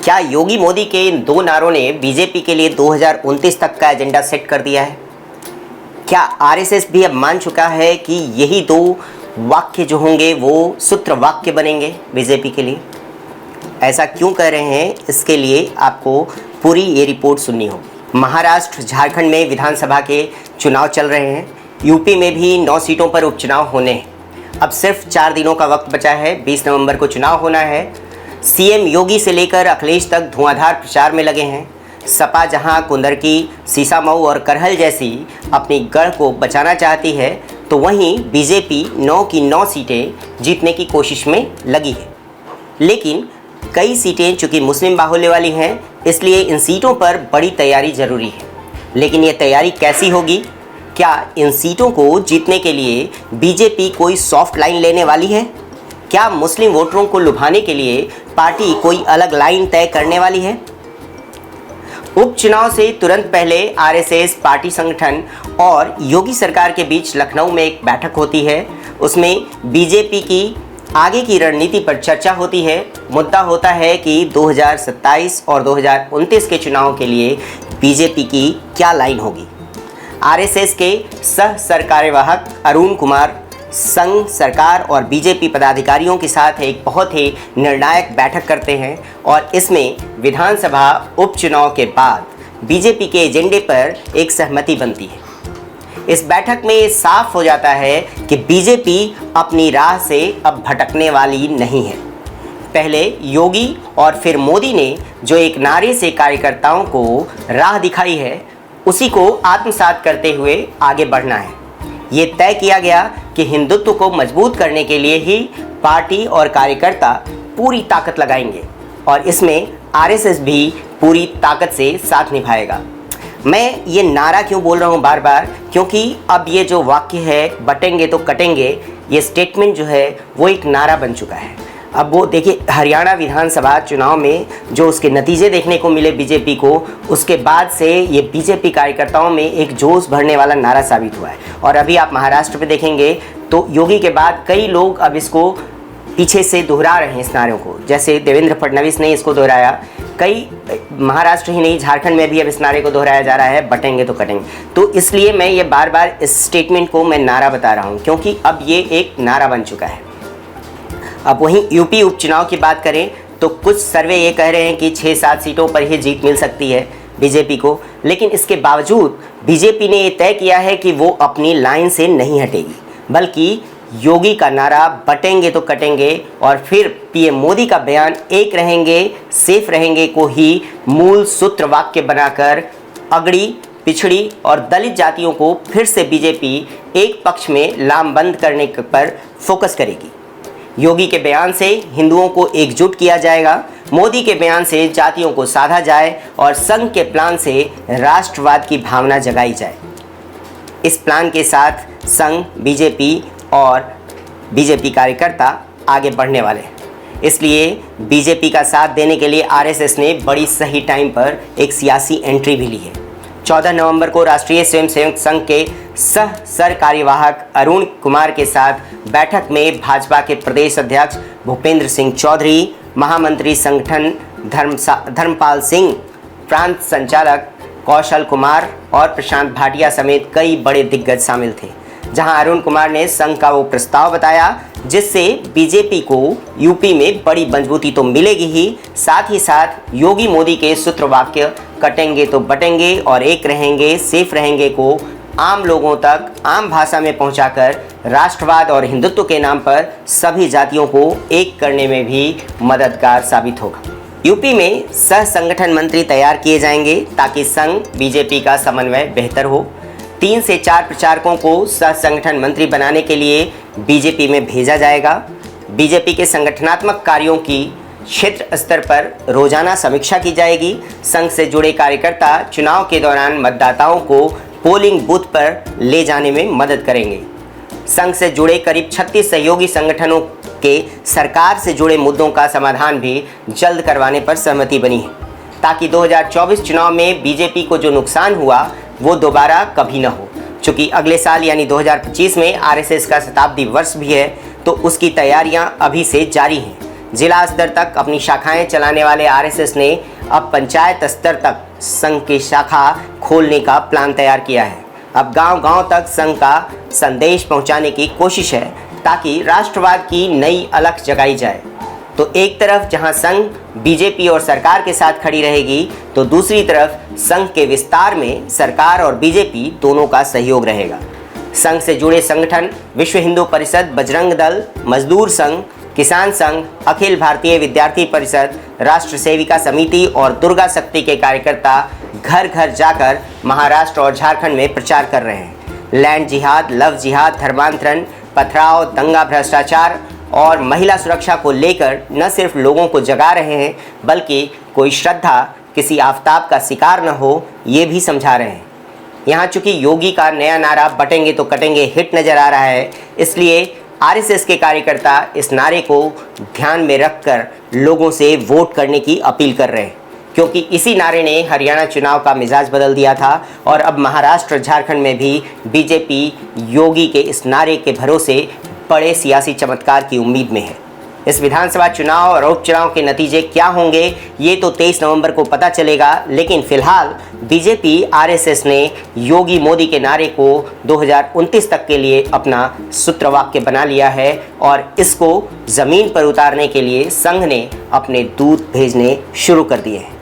क्या योगी मोदी के इन दो नारों ने बीजेपी के लिए 2029 तक का एजेंडा सेट कर दिया है? क्या आरएसएस भी अब मान चुका है कि यही दो वाक्य जो होंगे वो सूत्र वाक्य बनेंगे बीजेपी के लिए? ऐसा क्यों कह रहे हैं, इसके लिए आपको पूरी ये रिपोर्ट सुननी होगी। महाराष्ट्र, झारखंड में विधानसभा के चुनाव चल रहे हैं। यूपी में भी 9 सीटों पर उपचुनाव होने हैं। अब सिर्फ 4 दिनों का वक्त बचा है। 20 नवंबर को चुनाव होना है। सीएम योगी से लेकर अखिलेश तक धुआंधार प्रचार में लगे हैं। सपा जहां कुंदरकी, सीसामऊ और करहल जैसी अपनी गढ़ को बचाना चाहती है, तो वहीं बीजेपी 9 की 9 सीटें जीतने की कोशिश में लगी है। लेकिन कई सीटें चूँकि मुस्लिम बाहुल्य वाली हैं, इसलिए इन सीटों पर बड़ी तैयारी ज़रूरी है। लेकिन ये तैयारी कैसी होगी? क्या इन सीटों को जीतने के लिए बीजेपी कोई सॉफ्ट लाइन लेने वाली है? क्या मुस्लिम वोटरों को लुभाने के लिए पार्टी कोई अलग लाइन तय करने वाली है? उपचुनाव से तुरंत पहले आरएसएस पार्टी संगठन और योगी सरकार के बीच लखनऊ में एक बैठक होती है। उसमें बीजेपी की आगे की रणनीति पर चर्चा होती है। मुद्दा होता है कि 2027 और 2029 के चुनाव के लिए बीजेपी की क्या लाइन होगी। आरएसएस के सह सरकार्यवाहक अरुण कुमार संघ सरकार और बीजेपी पदाधिकारियों के साथ एक बहुत ही निर्णायक बैठक करते हैं और इसमें विधानसभा उपचुनाव के बाद बीजेपी के एजेंडे पर एक सहमति बनती है। इस बैठक में साफ हो जाता है कि बीजेपी अपनी राह से अब भटकने वाली नहीं है। पहले योगी और फिर मोदी ने जो एक नारे से कार्यकर्ताओं को राह दिखाई है, उसी को आत्मसात करते हुए आगे बढ़ना है। ये तय किया गया कि हिंदुत्व को मजबूत करने के लिए ही पार्टी और कार्यकर्ता पूरी ताकत लगाएंगे और इसमें आरएसएस भी पूरी ताकत से साथ निभाएगा। मैं ये नारा क्यों बोल रहा हूँ बार बार, क्योंकि अब ये जो वाक्य है बटेंगे तो कटेंगे, ये स्टेटमेंट जो है वो एक नारा बन चुका है। अब वो देखिए, हरियाणा विधानसभा चुनाव में जो उसके नतीजे देखने को मिले बीजेपी को, उसके बाद से ये बीजेपी कार्यकर्ताओं में एक जोश भरने वाला नारा साबित हुआ है। और अभी आप महाराष्ट्र में देखेंगे तो योगी के बाद कई लोग अब इसको पीछे से दोहरा रहे हैं इस नारों को। जैसे देवेंद्र फडणवीस ने इसको दोहराया, कई महाराष्ट्र ही नहीं झारखंड में भी अब इस नारे को दोहराया जा रहा है, बटेंगे तो कटेंगे। तो इसलिए मैं ये बार बार इस स्टेटमेंट को मैं नारा बता रहा हूँ, क्योंकि अब ये एक नारा बन चुका है। अब वहीं यूपी उपचुनाव की बात करें तो कुछ सर्वे ये कह रहे हैं कि 6-7 सीटों पर ही जीत मिल सकती है बीजेपी को। लेकिन इसके बावजूद बीजेपी ने ये तय किया है कि वो अपनी लाइन से नहीं हटेगी, बल्कि योगी का नारा बटेंगे तो कटेंगे और फिर पीएम मोदी का बयान एक रहेंगे सेफ रहेंगे को ही मूल सूत्र वाक्य बनाकर अगड़ी, पिछड़ी और दलित जातियों को फिर से बीजेपी एक पक्ष में लामबंद करने पर फोकस करेगी। योगी के बयान से हिंदुओं को एकजुट किया जाएगा, मोदी के बयान से जातियों को साधा जाए और संघ के प्लान से राष्ट्रवाद की भावना जगाई जाए। इस प्लान के साथ संघ, बीजेपी और बीजेपी कार्यकर्ता आगे बढ़ने वाले हैं। इसलिए बीजेपी का साथ देने के लिए आरएसएस ने बड़ी सही टाइम पर एक सियासी एंट्री भी ली है। 14 नवंबर को राष्ट्रीय स्वयंसेवक संघ के सह सरकार्यवाहक अरुण कुमार के साथ बैठक में भाजपा के प्रदेश अध्यक्ष भूपेंद्र सिंह चौधरी, महामंत्री संगठन धर्मपाल सिंह, प्रांत संचालक कौशल कुमार और प्रशांत भाटिया समेत कई बड़े दिग्गज शामिल थे। जहां अरुण कुमार ने संघ का वो प्रस्ताव बताया जिससे बीजेपी को यूपी में बड़ी मजबूती तो मिलेगी ही, साथ ही साथ योगी मोदी के सूत्र वाक्य कटेंगे तो बटेंगे और एक रहेंगे सेफ रहेंगे को आम लोगों तक आम भाषा में पहुंचाकर राष्ट्रवाद और हिंदुत्व के नाम पर सभी जातियों को एक करने में भी मददगार साबित होगा। यूपी में सह संगठन मंत्री तैयार किए जाएंगे ताकि संघ बीजेपी का समन्वय बेहतर हो। 3 से 4 प्रचारकों को सह संगठन मंत्री बनाने के लिए बीजेपी में भेजा जाएगा। बीजेपी के संगठनात्मक कार्यों की क्षेत्र स्तर पर रोजाना समीक्षा की जाएगी। संघ से जुड़े कार्यकर्ता चुनाव के दौरान मतदाताओं को पोलिंग बूथ पर ले जाने में मदद करेंगे। संघ से जुड़े करीब 36 सहयोगी संगठनों के सरकार से जुड़े मुद्दों का समाधान भी जल्द करवाने पर सहमति बनी है ताकि 2024 चुनाव में बीजेपी को जो नुकसान हुआ वो दोबारा कभी न हो। चूँकि अगले साल यानी 2025 में आरएसएस का शताब्दी वर्ष भी है, तो उसकी तैयारियां अभी से जारी हैं। जिला स्तर तक अपनी शाखाएं चलाने वाले आरएसएस ने अब पंचायत स्तर तक संघ की शाखा खोलने का प्लान तैयार किया है। अब गांव-गांव तक संघ का संदेश पहुंचाने की कोशिश है ताकि राष्ट्रवाद की नई अलख जगाई जाए। तो एक तरफ जहां संघ बीजेपी और सरकार के साथ खड़ी रहेगी, तो दूसरी तरफ संघ के विस्तार में सरकार और बीजेपी दोनों का सहयोग रहेगा। संघ से जुड़े संगठन विश्व हिंदू परिषद, बजरंग दल, मजदूर संघ, किसान संघ, अखिल भारतीय विद्यार्थी परिषद, राष्ट्र सेविका समिति और दुर्गा शक्ति के कार्यकर्ता घर घर जाकर महाराष्ट्र और झारखंड में प्रचार कर रहे हैं। लैंड जिहाद, लव जिहाद, धर्मांतरण, पथराव, दंगा, भ्रष्टाचार और महिला सुरक्षा को लेकर न सिर्फ लोगों को जगा रहे हैं, बल्कि कोई श्रद्धा किसी आफताब का शिकार न हो, ये भी समझा रहे हैं। यहाँ चूंकि योगी का नया नारा बटेंगे तो कटेंगे हिट नज़र आ रहा है, इसलिए आरएसएस के कार्यकर्ता इस नारे को ध्यान में रखकर लोगों से वोट करने की अपील कर रहे हैं, क्योंकि इसी नारे ने हरियाणा चुनाव का मिजाज बदल दिया था और अब महाराष्ट्र, झारखंड में भी बीजेपी योगी के इस नारे के भरोसे बड़े सियासी चमत्कार की उम्मीद में है। इस विधानसभा चुनाव और उपचुनाव के नतीजे क्या होंगे, ये तो 23 नवंबर को पता चलेगा, लेकिन फिलहाल बीजेपी आरएसएस ने योगी मोदी के नारे को 2029 तक के लिए अपना सूत्रवाक्य बना लिया है और इसको ज़मीन पर उतारने के लिए संघ ने अपने दूत भेजने शुरू कर दिए हैं।